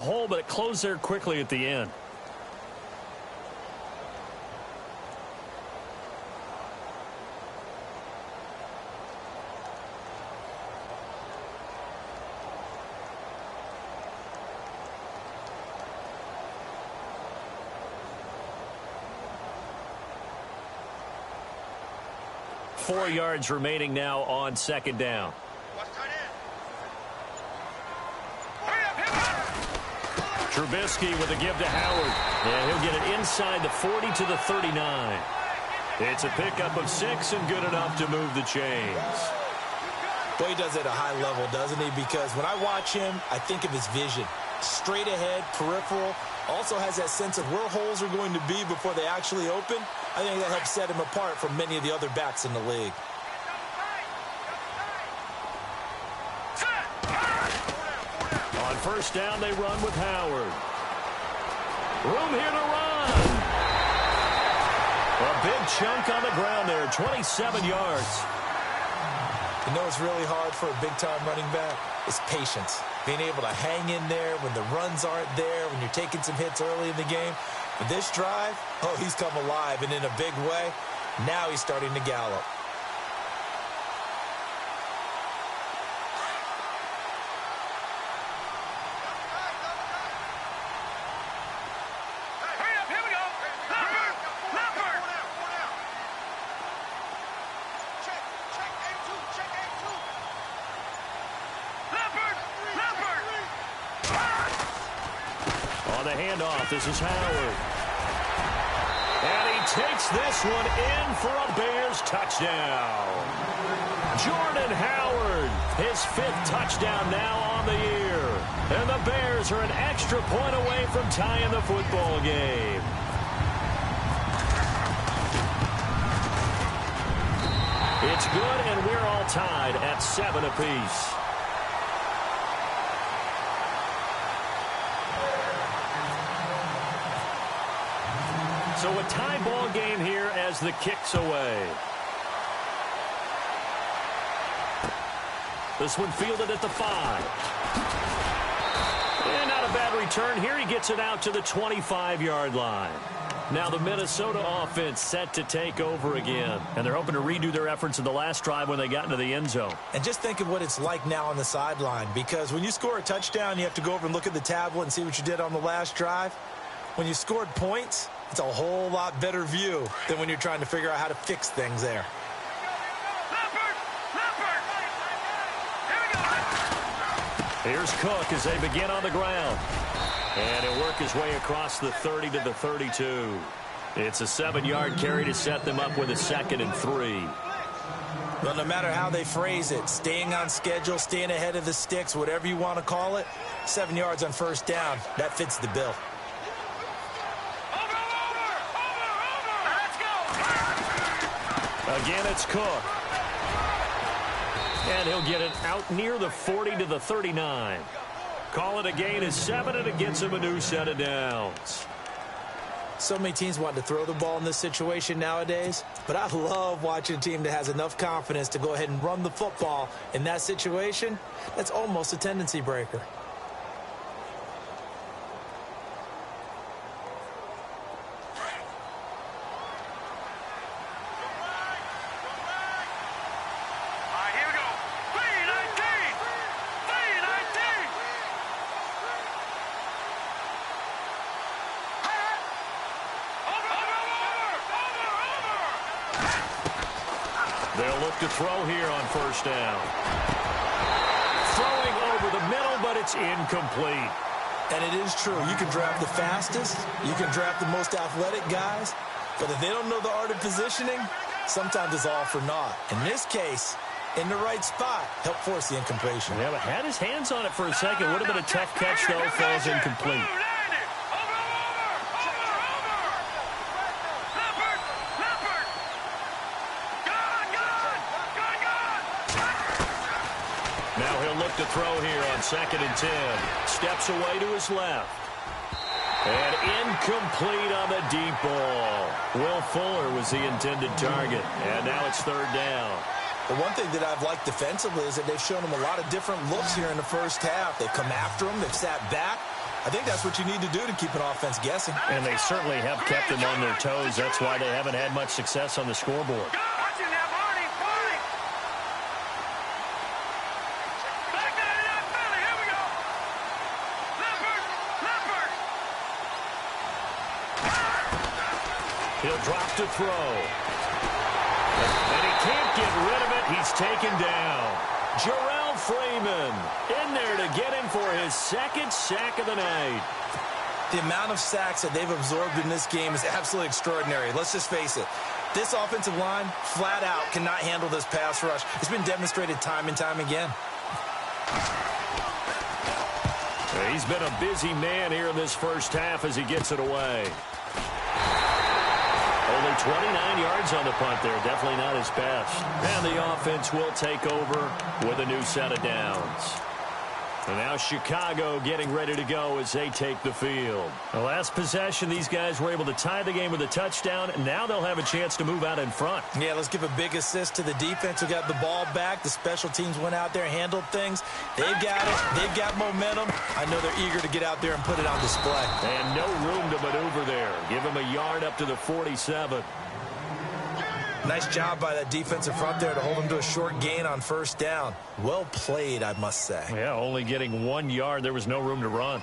hole, but it closed there quickly at the end. Four yards remaining now on second down. Trubisky with a give to Howard. And he'll get it inside the 40 to the 39. It's a pickup of 6 and good enough to move the chains. Boy, he does it at a high level, doesn't he? Because when I watch him, I think of his vision. Straight ahead, peripheral. Also has that sense of where holes are going to be before they actually open. I think that helps set him apart from many of the other backs in the league. On first down, they run with Howard. Room here to run. A big chunk on the ground there, 27 yards. You know it's really hard for a big-time running back? It's patience. Being able to hang in there when the runs aren't there, when you're taking some hits early in the game. But this drive, oh, he's come alive, and in a big way. Now he's starting to gallop. This is Howard. And he takes this one in for a Bears touchdown. Jordan Howard, his 5th touchdown now on the year. And the Bears are an extra point away from tying the football game. It's good, and we're all tied at 7 apiece. So a tie ball game here as the kick's away. This one fielded at the 5. And not a bad return here. He gets it out to the 25-yard line. Now the Minnesota offense set to take over again. And they're hoping to redo their efforts in the last drive when they got into the end zone. And just think of what it's like now on the sideline. Because when you score a touchdown, you have to go over and look at the tablet and see what you did on the last drive. When you scored points, it's a whole lot better view than when you're trying to figure out how to fix things there. Here's Cook as they begin on the ground. And he'll work his way across the 30 to the 32. It's a 7-yard carry to set them up with a 2nd and 3. Well, no matter how they phrase it, staying on schedule, staying ahead of the sticks, whatever you want to call it, 7 yards on first down, that fits the bill. Again, it's Cook. And he'll get it out near the 40 to the 39. Call it a gain of 7, and it gets him a new set of downs. So many teams want to throw the ball in this situation nowadays, but I love watching a team that has enough confidence to go ahead and run the football in that situation. That's almost a tendency breaker. They'll look to throw here on first down. Throwing over the middle, but it's incomplete. And it is true. You can draft the fastest. You can draft the most athletic guys. But if they don't know the art of positioning, sometimes it's all for naught. In this case, in the right spot, help force the incompletion. Yeah, but had his hands on it for a second. Would have been a tough catch, though. Falls incomplete. To throw here on 2nd and 10. Steps away to his left. And incomplete on the deep ball. Will Fuller was the intended target. And now it's 3rd down. The one thing that I've liked defensively is that they've shown him a lot of different looks here in the first half. They've come after him. They've sat back. I think that's what you need to do to keep an offense guessing. And they certainly have kept them on their toes. That's why they haven't had much success on the scoreboard. He'll drop to throw. And he can't get rid of it. He's taken down. Jarrell Freeman in there to get him for his second sack of the night. The amount of sacks that they've absorbed in this game is absolutely extraordinary. Let's just face it. This offensive line, flat out, cannot handle this pass rush. It's been demonstrated time and time again. He's been a busy man here in this first half as he gets it away. Only 29 yards on the punt there. Definitely not his best. And the offense will take over with a new set of downs. And now Chicago getting ready to go as they take the field. The last possession, these guys were able to tie the game with a touchdown. And now they'll have a chance to move out in front. Yeah, let's give a big assist to the defense who got the ball back. The special teams went out there, handled things. They've got it. They've got momentum. I know they're eager to get out there and put it on display. And no room to maneuver there. Give them a yard up to the 47. Nice job by that defensive front there to hold them to a short gain on first down. Well played, I must say. Yeah, only getting 1 yard. There was no room to run.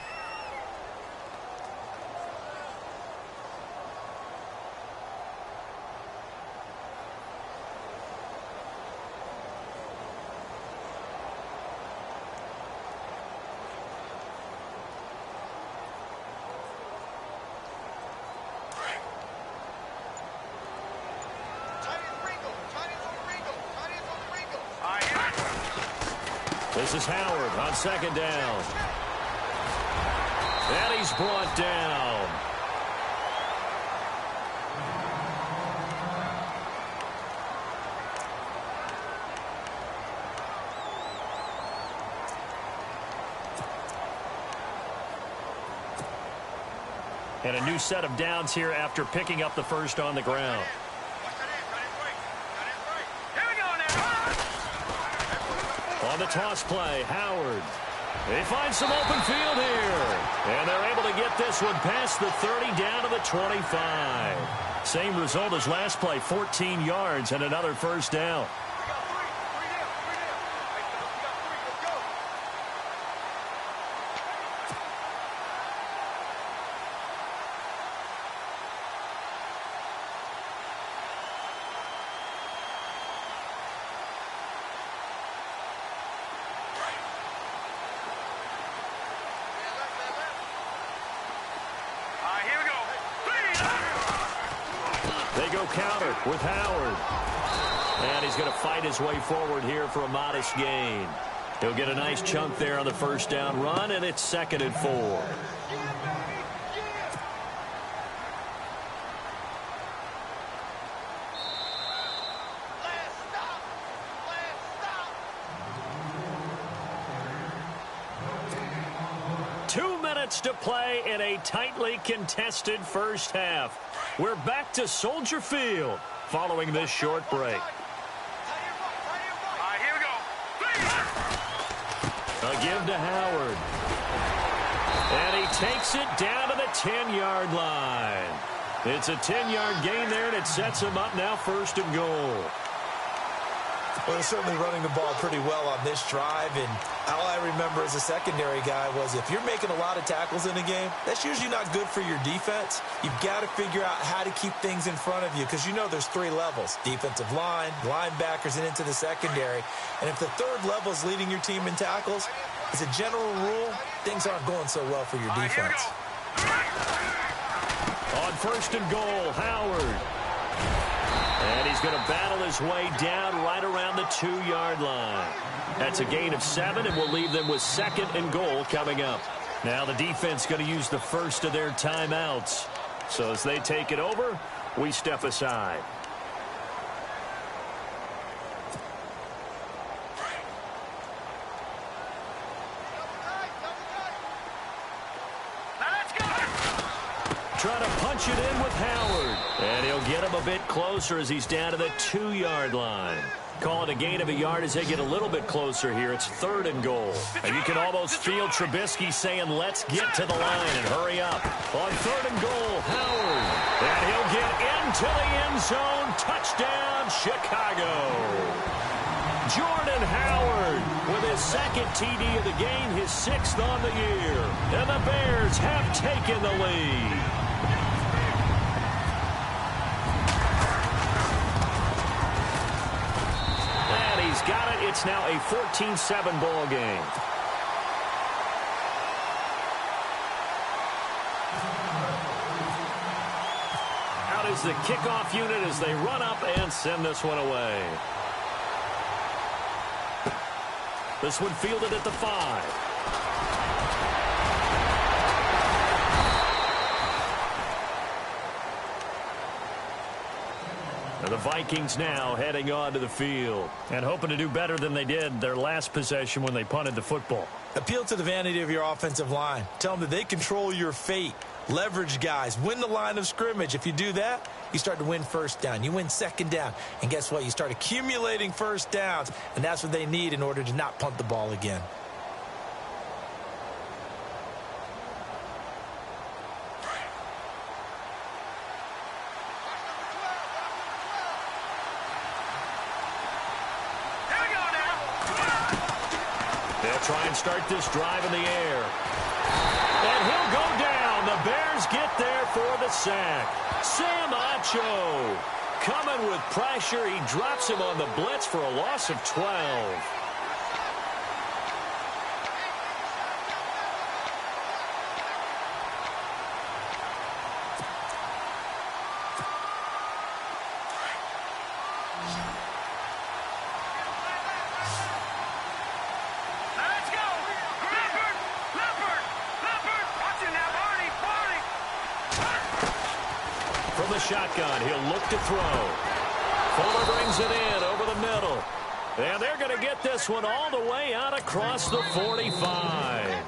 This is Howard on second down. And he's brought down. And a new set of downs here after picking up the first on the ground. On the toss play, Howard. They find some open field here. And they're able to get this one past the 30 down to the 25. Same result as last play, 14 yards and another first down. Counter with Howard. And he's going to fight his way forward here for a modest gain. He'll get a nice chunk there on the first down run, and it's 2nd and 4. To play in a tightly contested first half. We're back to Soldier Field following this short break. Here we go. A give to Howard. And he takes it down to the 10-yard line. It's a 10-yard gain there, and it sets him up now 1st and goal. Well, they're certainly running the ball pretty well on this drive, and all I remember as a secondary guy was if you're making a lot of tackles in a game, that's usually not good for your defense. You've got to figure out how to keep things in front of you because you know there's 3 levels, defensive line, linebackers, and into the secondary. And if the 3rd level is leading your team in tackles, as a general rule, things aren't going so well for your defense. On 1st and goal, Howard. And he's going to battle his way down right around the 2-yard line. That's a gain of 7, and we'll leave them with 2nd and goal coming up. Now the defense going to use the first of their timeouts. So as they take it over, we step aside. try to punch it in with Howard. And he'll get him a bit closer as he's down to the 2-yard line. Call it a gain of a yard as they get a little bit closer here. It's 3rd and goal. And you can almost feel Trubisky saying, let's get to the line and hurry up. On 3rd and goal, Howard. And he'll get into the end zone. Touchdown, Chicago. Jordan Howard with his 2nd TD of the game, his 6th on the year. And the Bears have taken the lead. And he's got it. It's now a 14-7 ball game. Out is the kickoff unit as they run up and send this one away. This one fielded at the 5. And the Vikings now heading onto the field and hoping to do better than they did their last possession when they punted the football. Appeal to the vanity of your offensive line. Tell them that they control your fate. Leverage guys. Win the line of scrimmage. If you do that, you start to win 1st down. You win 2nd down. And guess what? You start accumulating 1st downs. And that's what they need in order to not punt the ball again. They'll try and start this drive in the air. And he'll go down. The Bears get there for the sack. Sam Acho coming with pressure. He drops him on the blitz for a loss of 12. From the shotgun, he'll look to throw. Fuller brings it in over the middle. And they're going to get this one all the way out across the 45.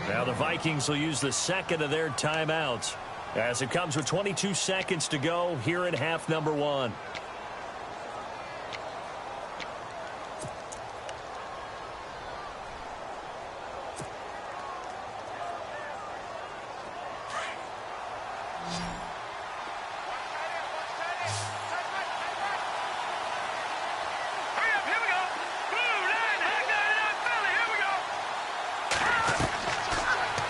Now the Vikings will use the 2nd of their timeouts as it comes with 22 seconds to go here in half number 1.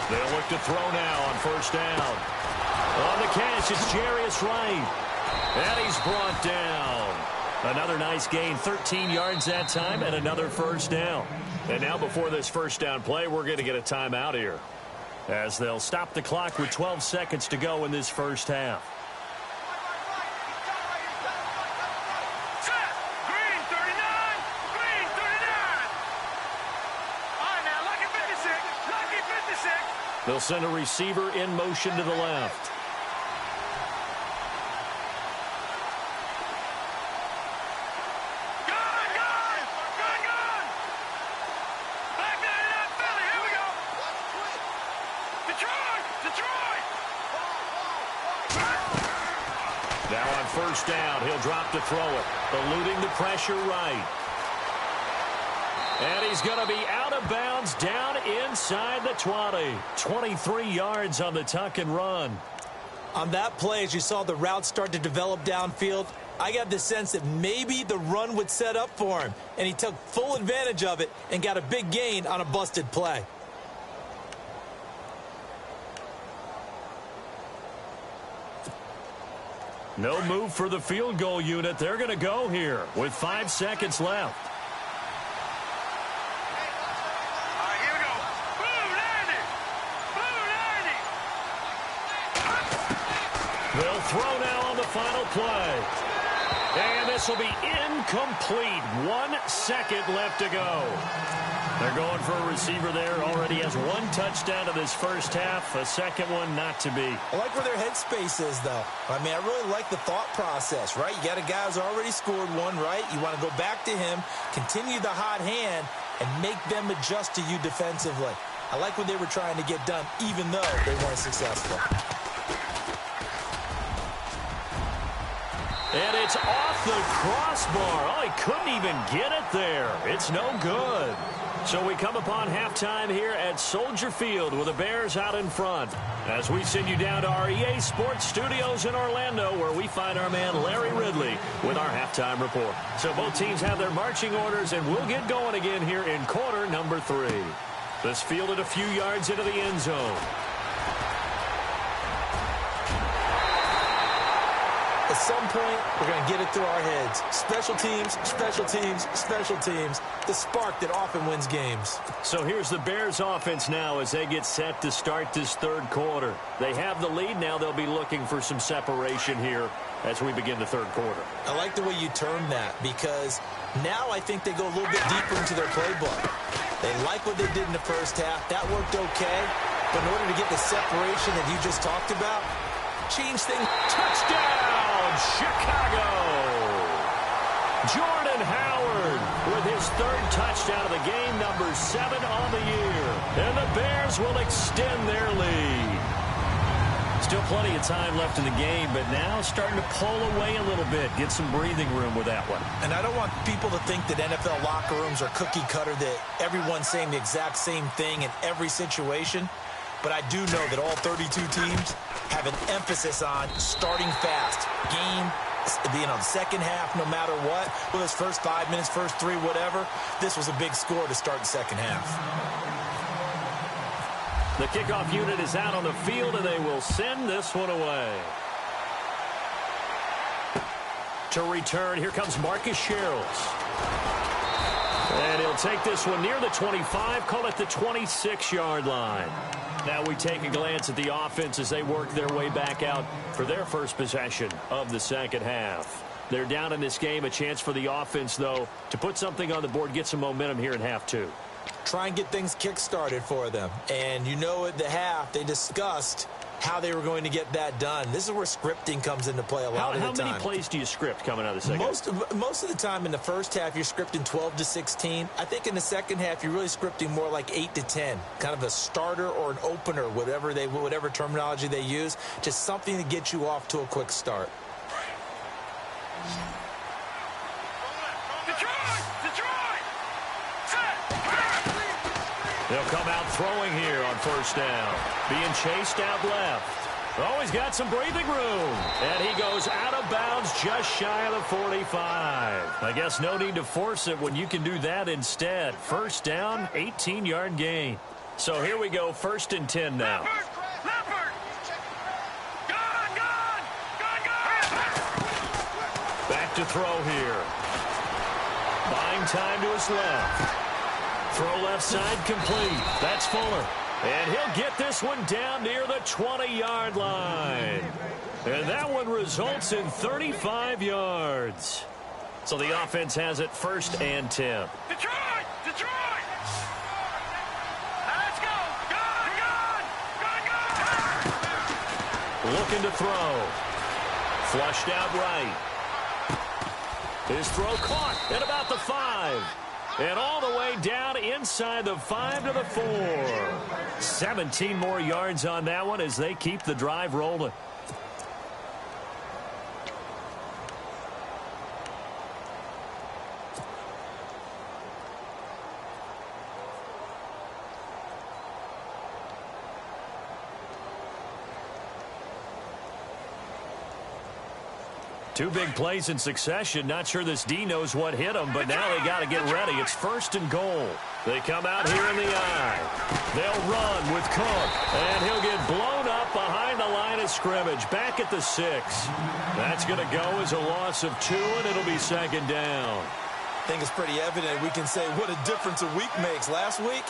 They'll look to throw now on 1st down. On the catch, it's Jarius Wright. And he's brought down. Another nice gain, 13 yards that time, and another 1st down. And now before this 1st down play, we're going to get a timeout here, as they'll stop the clock with 12 seconds to go in this 1st half. They'll send a receiver in motion to the left. Now on 1st down, he'll drop to throw it. Eluding the pressure right. And he's going to be out of bounds down inside the 20. 23 yards on the tuck and run. On that play, as you saw the route start to develop downfield, I got the sense that maybe the run would set up for him. And he took full advantage of it and got a big gain on a busted play. No move for the field goal unit. They're going to go here with 5 seconds left. They'll throw now on the final play. And this will be incomplete. 1 second left to go. They're going for a receiver there. Already has 1 touchdown in this 1st half. A 2nd one not to be. I like where their headspace is, though. I mean, I really like the thought process, right? You got a guy who's already scored 1, right? You want to go back to him, continue the hot hand, and make them adjust to you defensively. I like what they were trying to get done, even though they weren't successful. And it's off the crossbar. Oh, he couldn't even get it there. It's no good. So we come upon halftime here at Soldier Field with the Bears out in front. As we send you down to our EA Sports Studios in Orlando, where we find our man Larry Ridley with our halftime report. So both teams have their marching orders, and we'll get going again here in quarter number 3. This fielded a few yards into the end zone. At some point, we're going to get it through our heads. Special teams, special teams, special teams. The spark that often wins games. So here's the Bears offense now as they get set to start this third quarter. They have the lead now. They'll be looking for some separation here as we begin the third quarter. I like the way you termed that because now I think they go a little bit deeper into their playbook. They like what they did in the first half. That worked okay. But in order to get the separation that you just talked about, change things. Touchdown, Chicago! Jordan Howard with his third touchdown of the game, number 7 on the year. And the Bears will extend their lead. Still plenty of time left in the game, but now starting to pull away a little bit, get some breathing room with that one. And I don't want people to think that NFL locker rooms are cookie cutter, that everyone's saying the exact same thing in every situation. But I do know that all 32 teams have an emphasis on starting fast. The second half, no matter what, whether it's first 5 minutes, first 3, whatever, this was a big score to start the second half. The kickoff unit is out on the field, and they will send this one away. To return, here comes Marcus Sherrills. And he'll take this one near the 25, call it the 26-yard line. Now we take a glance at the offense as they work their way back out for their first possession of the second half. They're down in this game. A chance for the offense, though, to put something on the board, get some momentum here in half 2. Try and get things kick-started for them. And you know at the half, they discussed how they were going to get that done. This is where scripting comes into play a lot of the time. How many plays do you script coming out of the second? Most of the time in the first half, you're scripting 12 to 16. I think in the second half, you're really scripting more like 8 to 10. Kind of a starter or an opener, whatever terminology they use. Just something to get you off to a quick start. They'll come out throwing here on first down. Being chased out left. Oh, he's got some breathing room. And he goes out of bounds just shy of the 45. I guess no need to force it when you can do that instead. First down, 18-yard gain. So here we go, 1st and 10 now. Back to throw here. Buying time to his left. Throw left side complete. That's Fuller. And he'll get this one down near the 20-yard line. And that one results in 35 yards. So the offense has it 1st and 10. Detroit! Detroit! Let's go! Go! Looking to throw. Flushed out right. His throw caught at about the 5. And all the way down inside the 5 to the 4. 17 more yards on that one as they keep the drive rolling. Two big plays in succession. Not sure this D knows what hit him, but now they got to get ready. It's 1st and goal. They come out here in the I. They'll run with Cook, and he'll get blown up behind the line of scrimmage. Back at the 6. That's going to go as a loss of 2, and it'll be 2nd down. I think it's pretty evident. We can say what a difference a week makes. Last week,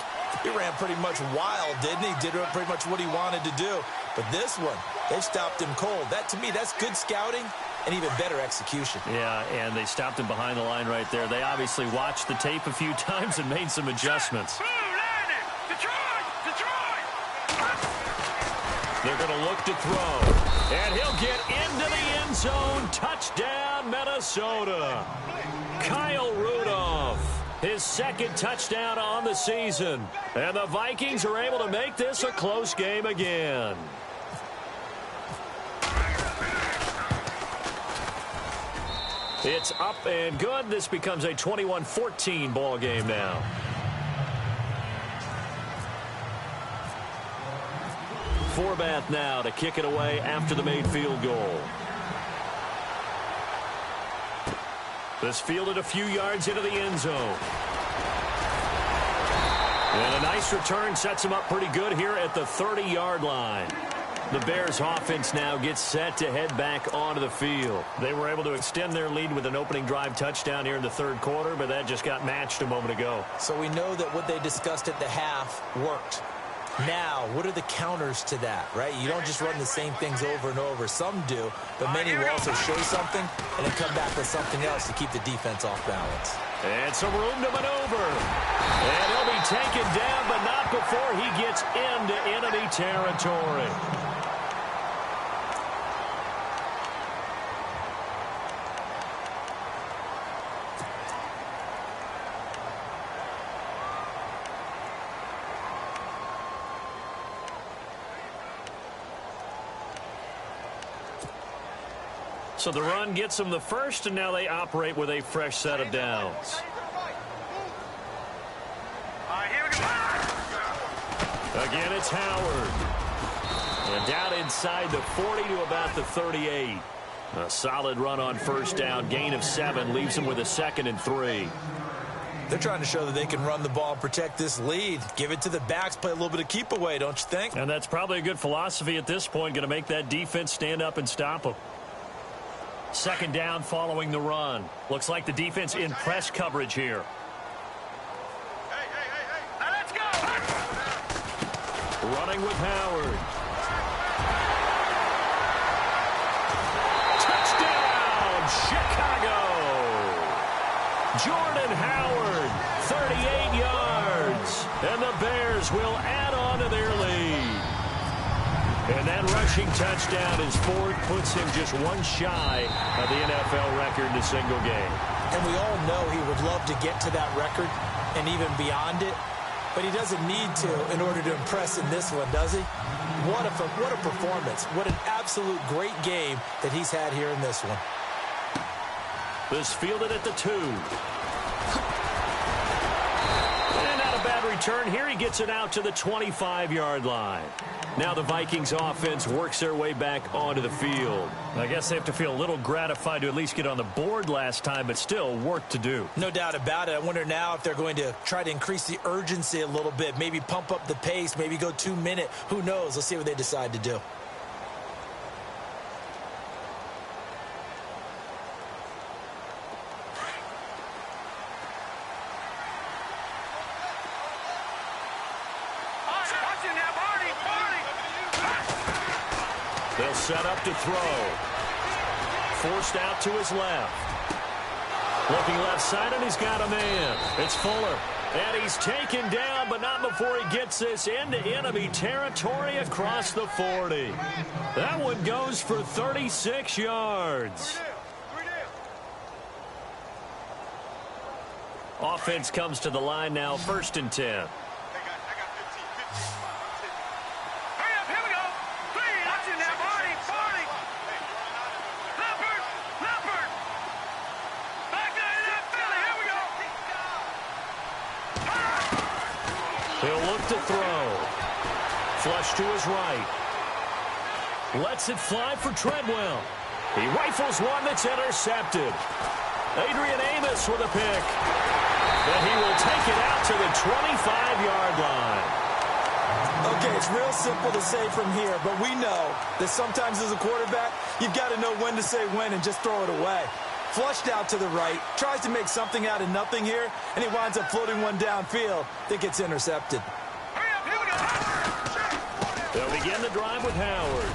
he ran pretty much wild, didn't he? Did pretty much what he wanted to do. But this one, they stopped him cold. That, to me, that's good scouting and even better execution. Yeah, and they stopped him behind the line right there. They obviously watched the tape a few times and made some adjustments. They're going to look to throw. And he'll get into the end zone. Touchdown, Minnesota. Kyle Rudolph, his 2nd touchdown on the season. And the Vikings are able to make this a close game again. It's up and good. This becomes a 21-14 ball game now. Forbath now to kick it away after the made field goal. This fielded a few yards into the end zone. And a nice return sets him up pretty good here at the 30-yard line. The Bears offense now gets set to head back onto the field. They were able to extend their lead with an opening drive touchdown here in the third quarter, but that just got matched a moment ago. So we know that what they discussed at the half worked. Now, what are the counters to that, right? You don't just run the same things over and over. Some do, but many will also show something and then come back with something else to keep the defense off balance. And some room to maneuver. And he'll be taken down, but not before he gets into enemy territory. So the run gets them the first, and now they operate with a fresh set of downs. Again, it's Howard. And down inside the 40 to about the 38. A solid run on first down. Gain of 7 leaves them with a 2nd and 3. They're trying to show that they can run the ball and protect this lead. Give it to the backs, play a little bit of keep away, don't you think? And that's probably a good philosophy at this point. Going to make that defense stand up and stop them. 2nd down following the run. Looks like the defense in press coverage here. Now let's go. Running with Howard. Touchdown, Chicago. Jordan Howard, 38 yards. And the Bears will add on to their lead. And that rushing touchdown is 4th, puts him just one shy of the NFL record in a single game. And we all know he would love to get to that record and even beyond it, but he doesn't need to in order to impress in this one, does he? What a performance. What an absolute great game that he's had here in this one. This fielded at the 2. And not a bad return here. He gets it out to the 25-yard line. Now the Vikings offense works their way back onto the field. I guess they have to feel a little gratified to at least get on the board last time, but still work to do. No doubt about it. I wonder now if they're going to try to increase the urgency a little bit, maybe pump up the pace, maybe go 2-minute. Who knows? Let's see what they decide to do. They'll set up to throw. Forced out to his left. Looking left side, and he's got a man. It's Fuller. And he's taken down, but not before he gets this into enemy territory across the 40. That one goes for 36 yards. Offense comes to the line now, 1st and 10. He'll look to throw. Flush to his right. Lets it fly for Treadwell. He rifles one that's intercepted. Adrian Amos with a pick. And he will take it out to the 25-yard line. Okay, it's real simple to say from here, but we know that sometimes as a quarterback, you've got to know when to say when and just throw it away. Flushed out to the right, tries to make something out of nothing here, and he winds up floating one downfield that gets intercepted. They'll begin the drive with Howard.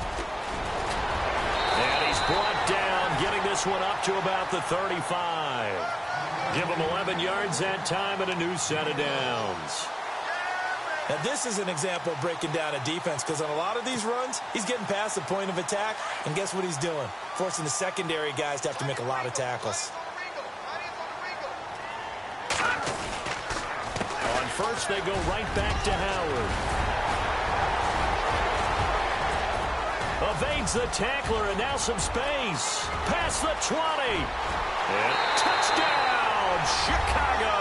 And he's brought down, getting this one up to about the 35. Give him 11 yards that time and a new set of downs. Now, this is an example of breaking down a defense because on a lot of these runs, he's getting past the point of attack, and guess what he's doing? Forcing the secondary guys to have to make a lot of tackles. On first, they go right back to Howard. Evades the tackler, and now some space. Past the 20. And touchdown, Chicago.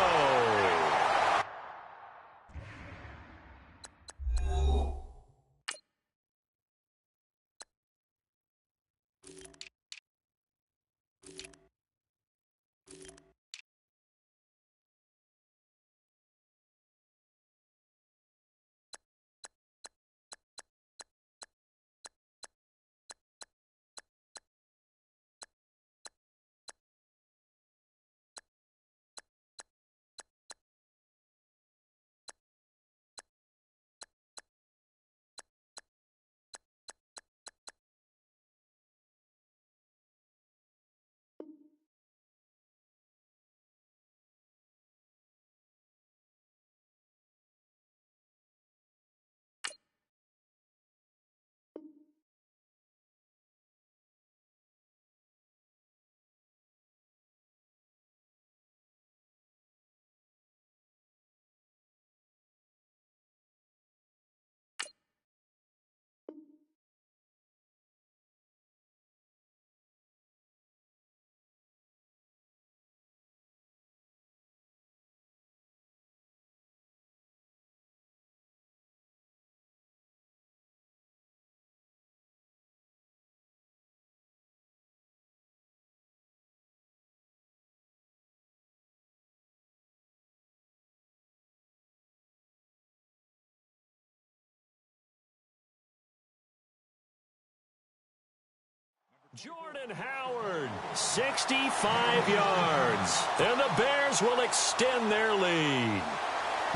Jordan Howard, 65 yards. And the Bears will extend their lead.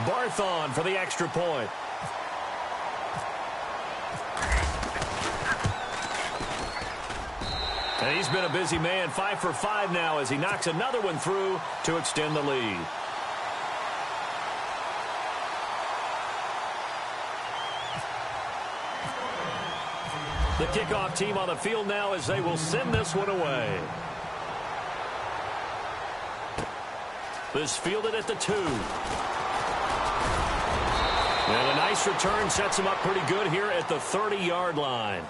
Barthon for the extra point. And he's been a busy man, 5 for 5 now as he knocks another one through to extend the lead. The kickoff team on the field now as they will send this one away. This fielded at the 2. And a nice return sets them up pretty good here at the 30-yard line.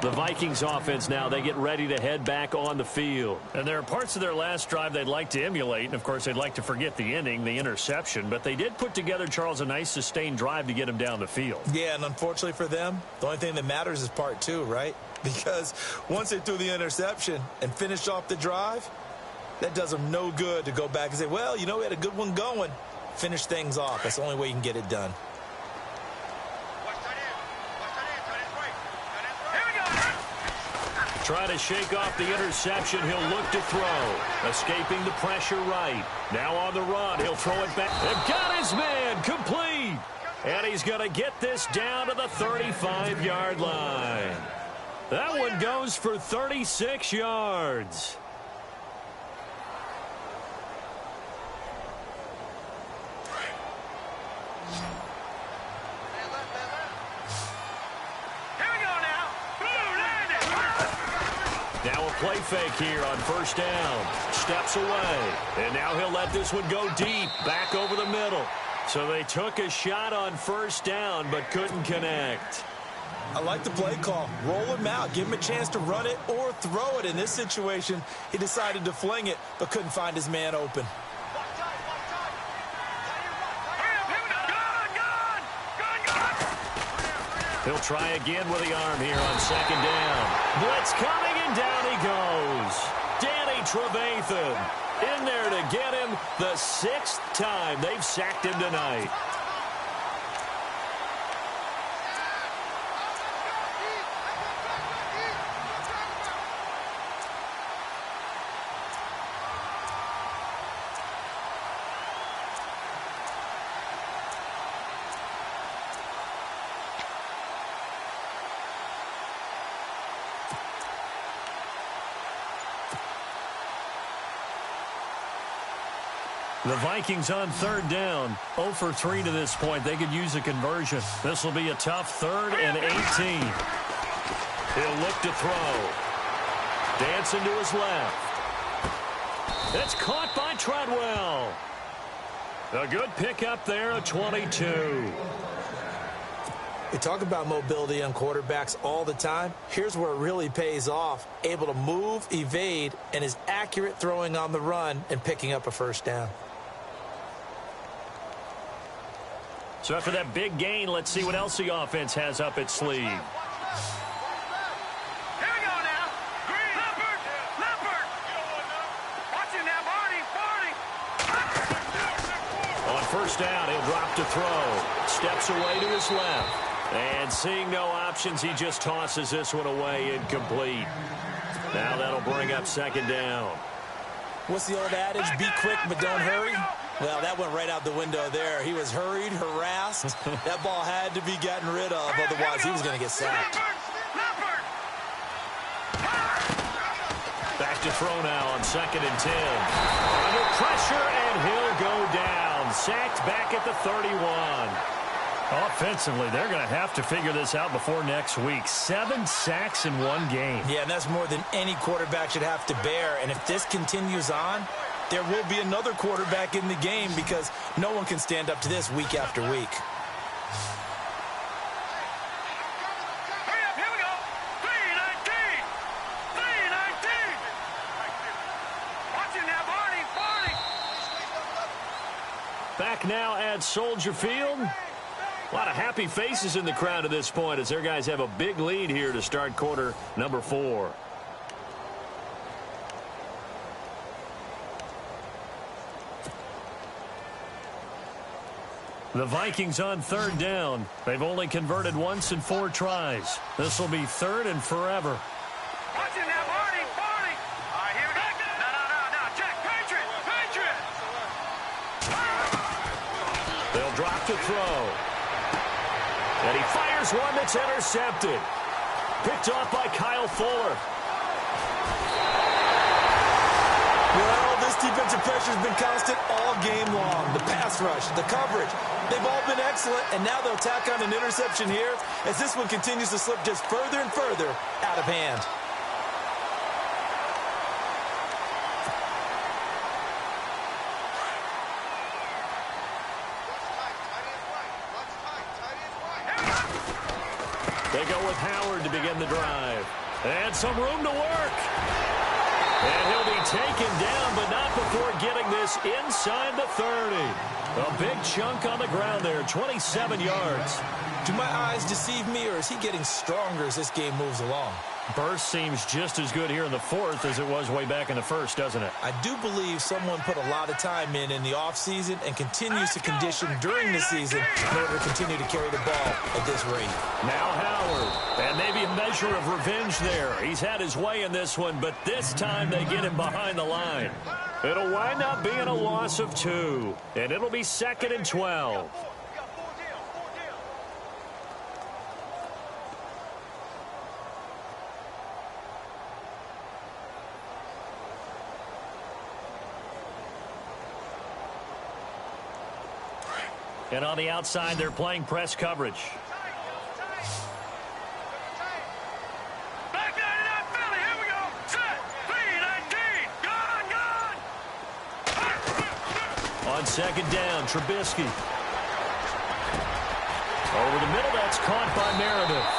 The Vikings offense now, they get ready to head back on the field. And there are parts of their last drive they'd like to emulate. And, of course, they'd like to forget the ending, the interception. But they did put together, Charles, a nice sustained drive to get them down the field. Yeah, and unfortunately for them, the only thing that matters is part 2, right? Because once they threw the interception and finished off the drive, that does them no good to go back and say, well, you know, we had a good one going. Finish things off. That's the only way you can get it done. Try to shake off the interception. He'll look to throw. Escaping the pressure right. Now on the run. He'll throw it back. And got his man. Complete. And he's going to get this down to the 35-yard line. That one goes for 36 yards. Play fake here on first down. Steps away. And now he'll let this one go deep. Back over the middle. So they took a shot on first down but couldn't connect. I like the play call. Roll him out. Give him a chance to run it or throw it. In this situation, he decided to fling it but couldn't find his man open. He'll try again with the arm here on second down. Blitz coming, and down he goes. Danny Trevathan in there to get him the 6th time they've sacked him tonight. The Vikings on third down, 0 for 3 to this point. They could use a conversion. This will be a tough 3rd and 18. He'll look to throw. Dancing to his left. That's caught by Treadwell. A good pickup there, a 22. We talk about mobility on quarterbacks all the time. Here's where it really pays off. Able to move, evade, and is accurate throwing on the run and picking up a first down. So after that big gain, let's see what else the offense has up its sleeve. Here we go now. Green. Leopard. Watch it now, Barney. On first down, he'll drop to throw. Steps away to his left. And seeing no options, he just tosses this one away incomplete. Now that'll bring up second down. What's the old adage? Be quick, but don't hurry. Well, that went right out the window there. He was hurried, harassed. That ball had to be gotten rid of, otherwise he was going to get sacked. Back to throw now on 2nd and 10. Under pressure, and he'll go down. Sacked back at the 31. Offensively, they're going to have to figure this out before next week. 7 sacks in one game. Yeah, and that's more than any quarterback should have to bear. And if this continues on, there will be another quarterback in the game because no one can stand up to this week after week. Hurry up, here we go. 3-19. Watch it now, Barney. Back now at Soldier Field. A lot of happy faces in the crowd at this point as their guys have a big lead here to start quarter number 4. The Vikings on 3rd down. They've only converted once in 4 tries. This will be 3rd and forever. Watch it now, Barney. All right, here we go. No. Check. Patriot. They'll drop to throw. And he fires one that's intercepted. Picked off by Kyle Fuller. Well, this defensive pressure has been constant all game long. The pass rush, the coverage, they've all been excellent, and now they'll tack on an interception here as this one continues to slip just further and further out of hand. They go with Howard to begin the drive. And some room to work. And he'll be taken down, but not before getting this inside the 30. A big chunk on the ground there, 27 yards. Do my eyes deceive me, or is he getting stronger as this game moves along? Burst seems just as good here in the 4th as it was way back in the 1st, doesn't it? I do believe someone put a lot of time in the offseason and continues to condition during the season in order to continue to carry the ball at this rate. Now Howard, and maybe a measure of revenge there. He's had his way in this one, but this time they get him behind the line. It'll wind up being a loss of 2, and it'll be 2nd and 12. And on the outside, they're playing press coverage. Back 99, Philly. Here we go. Set. 3-19. Gone. On 2nd down, Trubisky. Over the middle, that's caught by Meredith.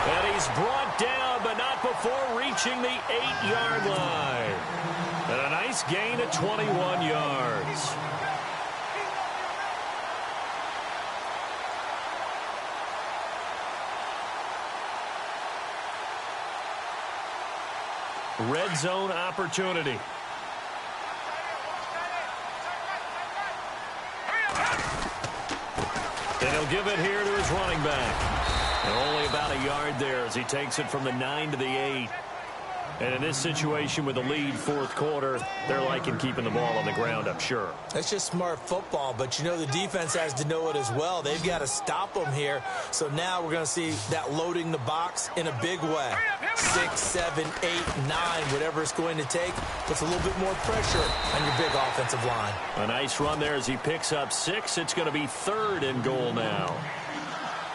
And he's brought down, but not before reaching the 8-yard line. And a nice gain of 21 yards. Red zone opportunity. And he'll give it here to his running back. And only about a yard there as he takes it from the 9 to the 8. And in this situation with the lead 4th quarter, they're liking keeping the ball on the ground, I'm sure. That's just smart football, but you know the defense has to know it as well. They've got to stop them here. So now we're going to see that loading the box in a big way. 6, 7, 8, 9, whatever it's going to take, puts a little bit more pressure on your big offensive line. A nice run there as he picks up 6. It's going to be 3rd and goal now.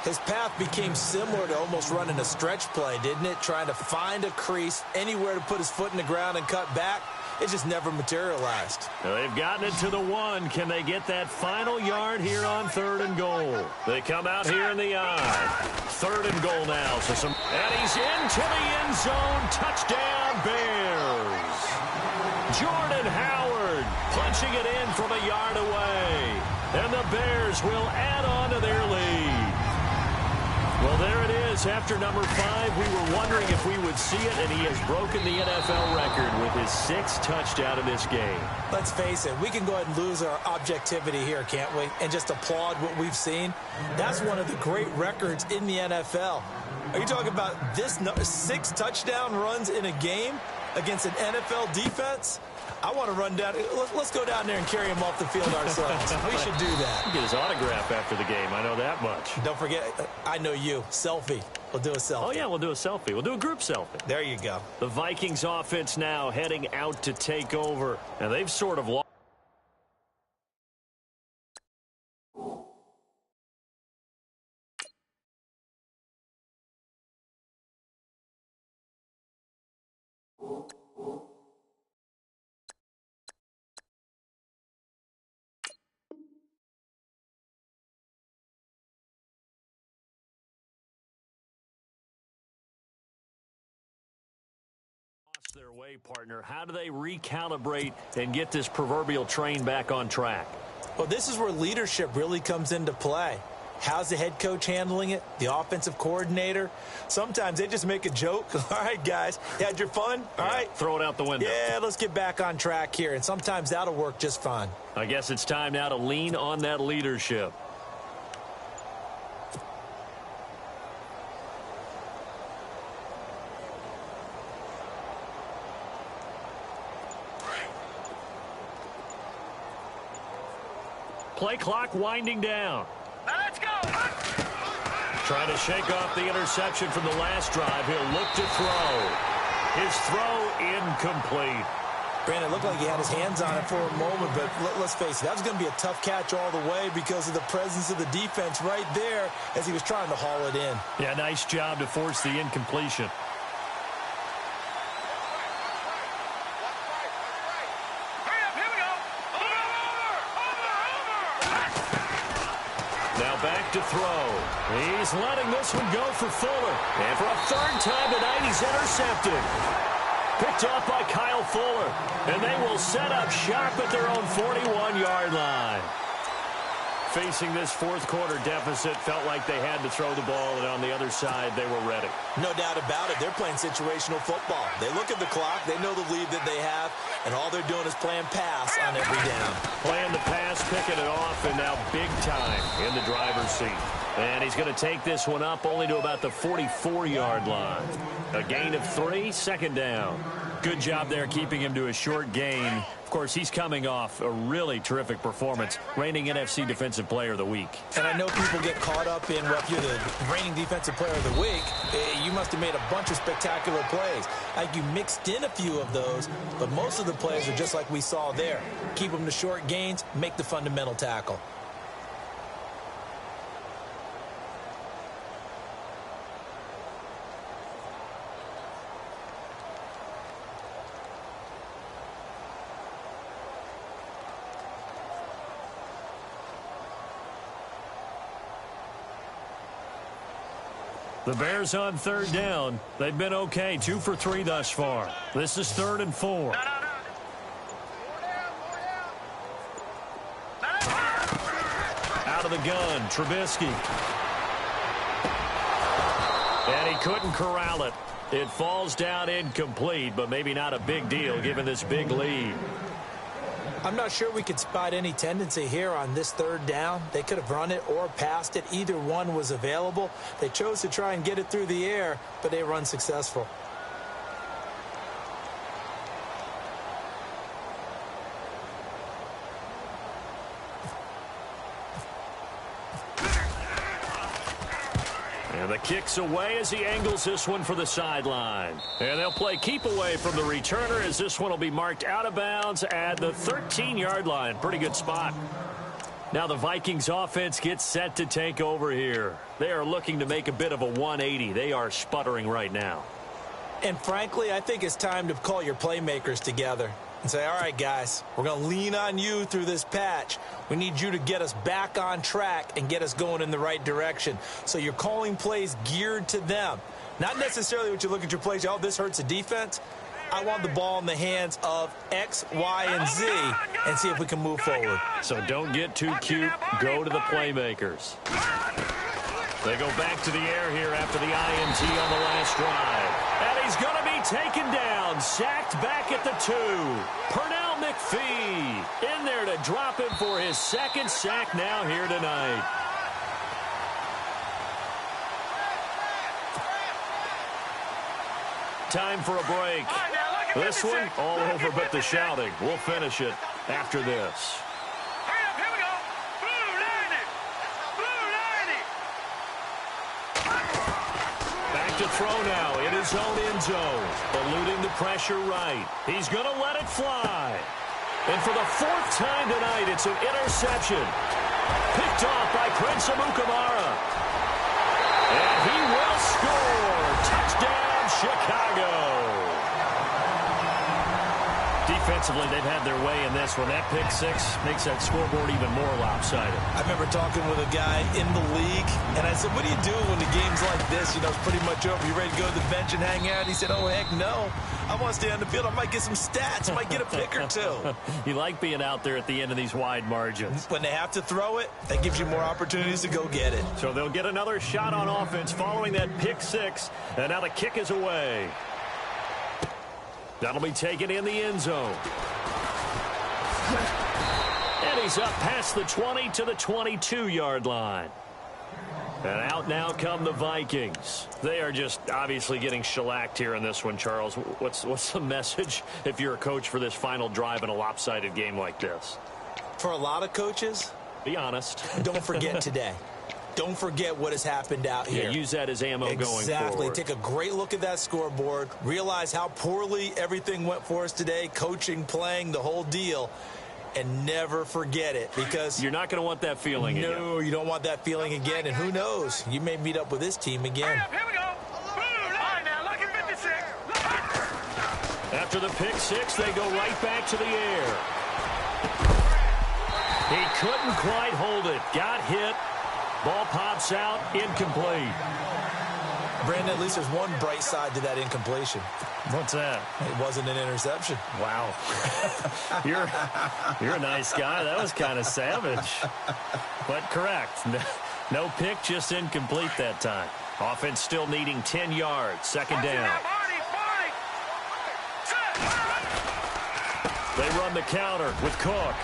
His path became similar to almost running a stretch play, didn't it? Trying to find a crease, anywhere to put his foot in the ground and cut back. it just never materialized. Well, they've gotten it to the 1. Can they get that final yard here on 3rd and goal? They come out here in the eye. 3rd and goal now. And he's into the end zone. Touchdown, Bears. Jordan Howard punching it in from a yard away. And the Bears will add on to their lead. Well, there it is. After number 5, we were wondering if we would see it, and he has broken the NFL record with his 6th touchdown in this game. Let's face it, we can go ahead and lose our objectivity here, can't we? And just applaud what we've seen. That's one of the great records in the NFL. Are you talking about this 6 touchdown runs in a game against an NFL defense? I want to run down. Let's go down there and carry him off the field ourselves. We should do that. Get his autograph after the game. I know that much. Don't forget, I know you. Selfie. We'll do a selfie. Oh, yeah, we'll do a selfie. We'll do a group selfie. There you go. The Vikings offense now heading out to take over. And they've sort of lost. Their way, partner. How do they recalibrate and get this proverbial train back on track? Well, this is where leadership really comes into play. How's the head coach handling it? The offensive coordinator? Sometimes they just make a joke. All right, guys, you had your fun? All right. Throw it out the window. Yeah, let's get back on track here. And sometimes that'll work just fine. I guess it's time now to lean on that leadership. Play clock winding down. Now let's go. Trying to shake off the interception from the last drive. He'll look to throw. His throw incomplete. Brandon, it looked like he had his hands on it for a moment, but let's face it, that was going to be a tough catch all the way because of the presence of the defense right there as he was trying to haul it in. Yeah, nice job to force the incompletion. Back to throw. He's letting this one go for Fuller. And for a 3rd time tonight, he's intercepted. Picked off by Kyle Fuller. And they will set up shop at their own 41-yard line. Facing this 4th quarter deficit, felt like they had to throw the ball, and on the other side, they were ready. No doubt about it. They're playing situational football. They look at the clock. They know the lead that they have, and all they're doing is playing pass on every down. Playing the pass, picking it off, and now big time in the driver's seat. And he's going to take this one up only to about the 44-yard line. A gain of 3, 2nd down. Good job there keeping him to a short gain. Of course, he's coming off a really terrific performance, reigning NFC Defensive Player of the Week. And I know people get caught up in, well, if you're the reigning Defensive Player of the Week, you must have made a bunch of spectacular plays. Like you mixed in a few of those, but most of the plays are just like we saw there. Keep them to short gains, make the fundamental tackle. The Bears on 3rd down. They've been okay, 2 for 3 thus far. This is 3rd and 4. Out of the gun, Trubisky. And he couldn't corral it. It falls down incomplete, but maybe not a big deal given this big lead. I'm not sure we could spot any tendency here on this 3rd down. They could have run it or passed it. Either one was available. They chose to try and get it through the air, but they were unsuccessful. And the kick's away as he angles this one for the sideline. And they'll play keep away from the returner as this one will be marked out of bounds at the 13-yard line. Pretty good spot. Now the Vikings offense gets set to take over here. They are looking to make a bit of a 180. They are sputtering right now. And frankly, I think it's time to call your playmakers together. and say, all right, guys, we're going to lean on you through this patch. We need you to get us back on track and get us going in the right direction. So you're calling plays geared to them. Not necessarily what you look at your plays, oh, this hurts the defense. I want the ball in the hands of X, Y, and Z and see if we can move forward. So don't get too cute. Go to the playmakers. They go back to the air here after the INT on the last drive. And he's going to be taken down. Sacked back at the 2. Pernell McPhee in there to drop him for his second sack now here tonight. Time for a break. This one, all over but the shouting. We'll finish it after this. Hurry up, here we go. Blue 90. Blue 90. Back to throw now in his own end zone. Eluding the pressure right. He's going to let it fly. And for the 4th time tonight, it's an interception. Picked off by Prince Amukamara. And he will score. Touchdown, Chicago. Defensively, they've had their way in this one. That pick 6 makes that scoreboard even more lopsided. I remember talking with a guy in the league, and I said, what do you do when the game's like this? You know, it's pretty much over. You ready to go to the bench and hang out? He said, oh, heck no. I want to stay on the field. I might get some stats. I might get a pick or 2. You like being out there at the end of these wide margins. When they have to throw it, that gives you more opportunities to go get it. So they'll get another shot on offense following that pick 6, and now the kick is away. That'll be taken in the end zone. And he's up past the 20 to the 22-yard line. And out now come the Vikings. They are just obviously getting shellacked here in this one, Charles. What's the message if you're a coach for this final drive in a lopsided game like this? For a lot of coaches, be honest. Don't forget today. Don't forget what has happened out here. Yeah, use that as ammo going forward. Exactly. Take a great look at that scoreboard. Realize how poorly everything went for us today. Coaching, playing, the whole deal. And never forget it, because you're not going to want that feeling again. No, you don't want that feeling again. And who knows? You may meet up with this team again. Hurry up, here we go. Blue line now, lucky 56. After the pick 6, they go right back to the air. He couldn't quite hold it. Got hit. Ball pops out, incomplete. Brandon, at least there's one bright side to that incompletion. What's that? It wasn't an interception. Wow. You're a nice guy. That was kind of savage. But correct. No pick, just incomplete that time. Offense still needing 10 yards. Second down. They run the counter with Cook.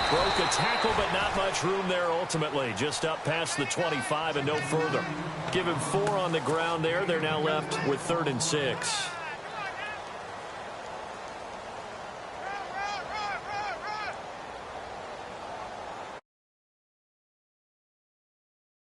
Broke a tackle, but not much room there ultimately. Just up past the 25 and no further. Give him 4 on the ground there. They're now left with 3rd and 6.